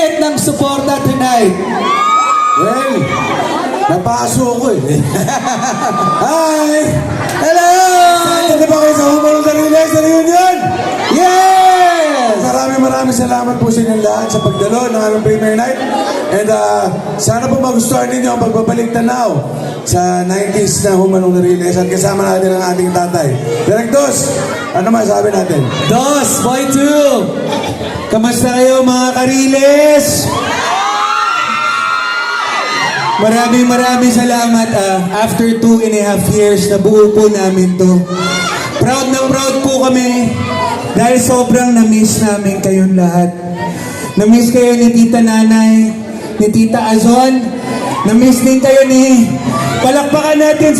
ulit ng suporta tonight? Well, napaso ako eh. Hi! Hello! Saan na ba kayo sa Humarong Dariles na reunion? Yes! Maraming salamat po sa inyong lahat sa pagdalo ng aming premiere night. And sana po magustuhan ninyo ang pagbabalik tanaw sa 90s na Humarong Dariles at kasama natin ang ating tatay. Direk Dos, ano masabi natin? Dos, Boy 2! Kamusta kayo mga Kariles? Maraming salamat. After 2.5 years, nabuo po namin to. Proud na proud po kami dahil sobrang na-miss namin kayong lahat. Na-miss kayo ni Tita Nanay, ni Tita Azon. Na-miss din kayo ni... Palakpakan natin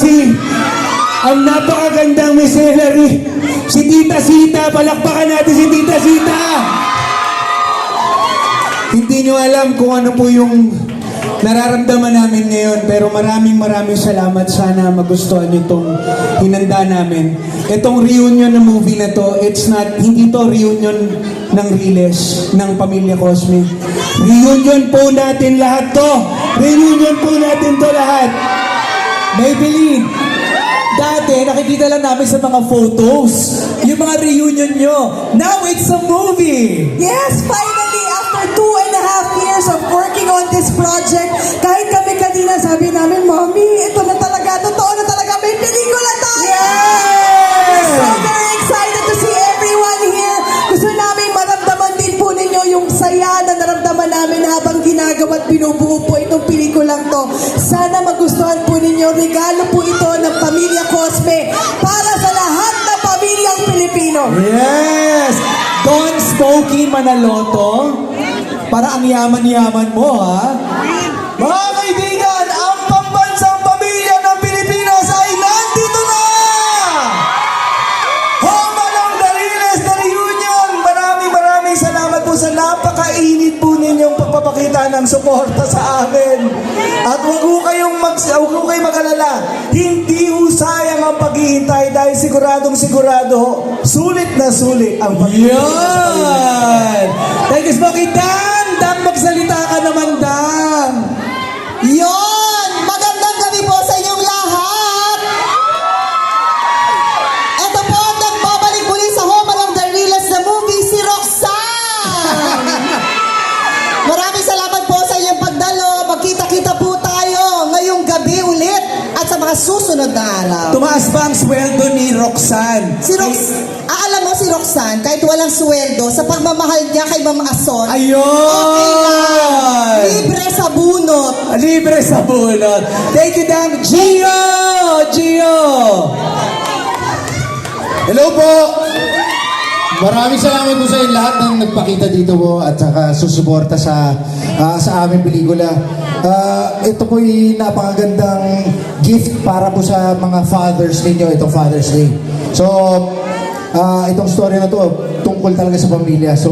ang napakagandang Miss Hillary. Si Tita Sita. Palakpakan natin si Tita Sita. Hindi nyo alam kung ano po yung nararamdaman namin ngayon, pero maraming salamat. Sana magustuhan nyo itong hinanda namin. Itong reunion ng movie na to, hindi to reunion ng Riles, ng Pamilya Cosme. Reunion po natin lahat to. Reunion po natin to lahat. Maybelline, dati nakikita lang namin sa mga photos, yung mga reunion nyo. Now it's a movie! Yes, finally, after 2.5 years of working on this project, kahit kami kanina sabi namin, Mommy, ito na talaga, totoo na talaga, may pelikula tayo! Yes! So very excited to see everyone here. Gusto namin maramdaman din po ninyo yung saya na naramdaman namin habang ginagawa at binubuo po itong pelikulang to. Sana magustuhan po ninyo. Regalo po ito ng Pamilya Cosme para sa lahat ng pamilyang Pilipino. Yes! Don Smokey Manaloto. Para ang yaman-yaman mo, ha? Mga kaibigan, ang pambansang pamilya ng Pilipinas ay nandito na! Humarong Dariles na reunion! Maraming salamat po sa napakainit po ninyong pagpapakita ng suporta sa amin. At huwag ko kayong mag-alala. Hindi ho sayang ang paghihintay dahil siguradong sulit na sulit ang paghihintay. Yan! Thank you, Smokey Dan! Dam, magsalita ka naman, Dam! Yon! Magandang gabi po sa inyong lahat! Ito po, nagbabalik muli sa Humarong Dariles na movie, si Roxanne! Maraming salamat po sa inyong pagdalo. Magkita-kita po tayo ngayong gabi ulit at sa mga susunod na araw. Tumaas ba ang sweldo ni Roxanne? Alam mo si Roxanne, kahit walang sweldo, sa pagmamahal niya kay Mama Ason, Ayun! okay lang. Libre sa bunot. Libre sa bunot. Thank you, Dan. Gio! Gio! Hello po! Maraming salamat po sa inyo lahat ng nagpakita dito po at saka susuporta sa aming pelikula. Ito po yung napakagandang gift para po sa mga fathers ninyo, itong Father's Day. So, itong story na to tungkol talaga sa pamilya. So,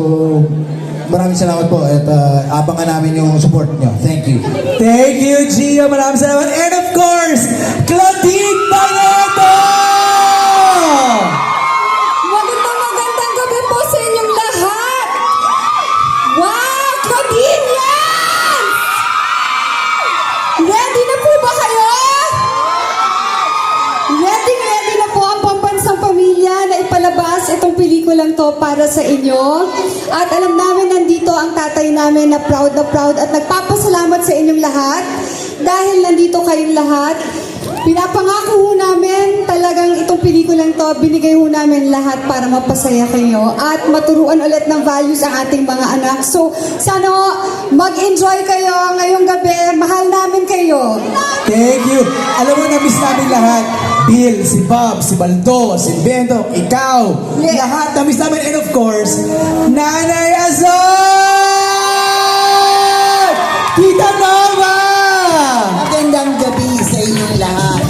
maraming salamat po at abangan namin yung support nyo. Thank you. Thank you, Gio. Maraming salamat. And of course, Claudine Barreto! Magandang gabi po sa inyong lahat. Wow, Claudine, yan! Ready na po ba kayo? Ready na po ang pambansang pamilya na ipalabas itong pelikulang to para sa inyo. At alam namin nandito ang tatay namin na proud at nagpapasalamat sa inyong lahat dahil nandito kayong lahat. Pinapangako ho namin talagang itong pelikulang to, binigay ho namin lahat para mapasaya kayo at maturuan ulit ng values ang ating mga anak. So, sana ho, mag-enjoy kayo ngayong gabi. Mahal namin kayo. Thank you. Alam mo, na-miss namin lahat. Bill, si Bob, si Baldo, si Bento, ikaw. Yeah. Lahat na-miss namin. And of course, Nanay Azon! Tita Nova! Magandang gabi sa inyong lahat.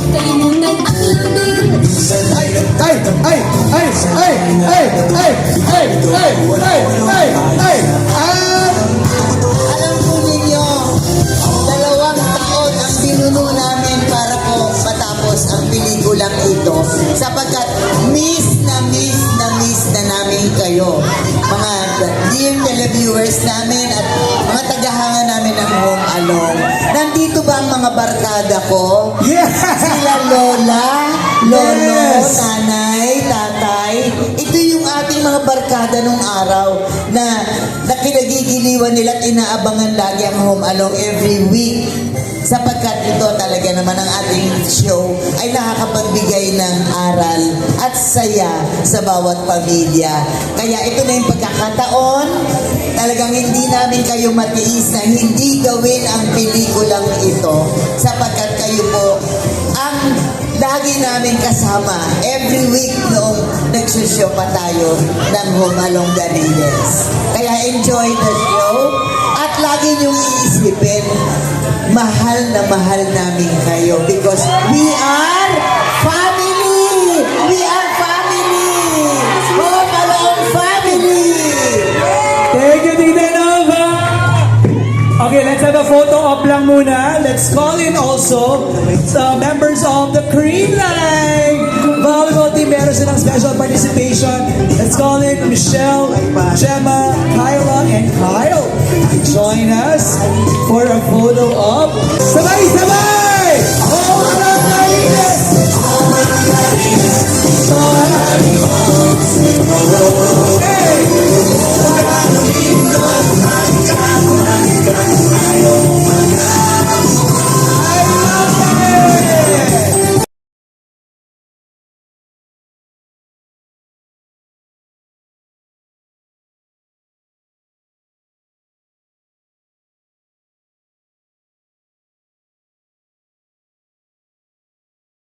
Alam po ninyo, 2 taon ang binuno namin para po matapos ang pelikulang ito sapagkat miss na namin kayo, mga dear televiewers namin at mga taga ng Home Alone. Nandito ba ang mga barkada ko? Yes! Sila Lola, Lolo, Yes! Nanay, Tatay. Ito yung ating mga barkada nung araw na kinagigiliwan nila at inaabangan lagi ang Home Alone every week. Sapagkat ito talaga naman ang ating show ay nakakapagbigay ng aral at saya sa bawat pamilya. Kaya ito na yung pagkakataon, talagang hindi namin kayo matiis na hindi gawin ang pelikulang ito sapagkat kayo po ang lagi namin kasama every week noong nagsushow pa tayo ng Home Along the Riles. Kaya enjoy the show at lagi niyong iisipin, mahal na mahal namin kayo because we are family! We are family! Home Along family! Thank you, Tita Nova. Okay, let's have a photo op lang muna. Let's call in also the members of the Green Line volleyball team. Meron silang special participation. Let's call in Michelle, Gemma, Kyla, and Kyle. Join us for a photo op.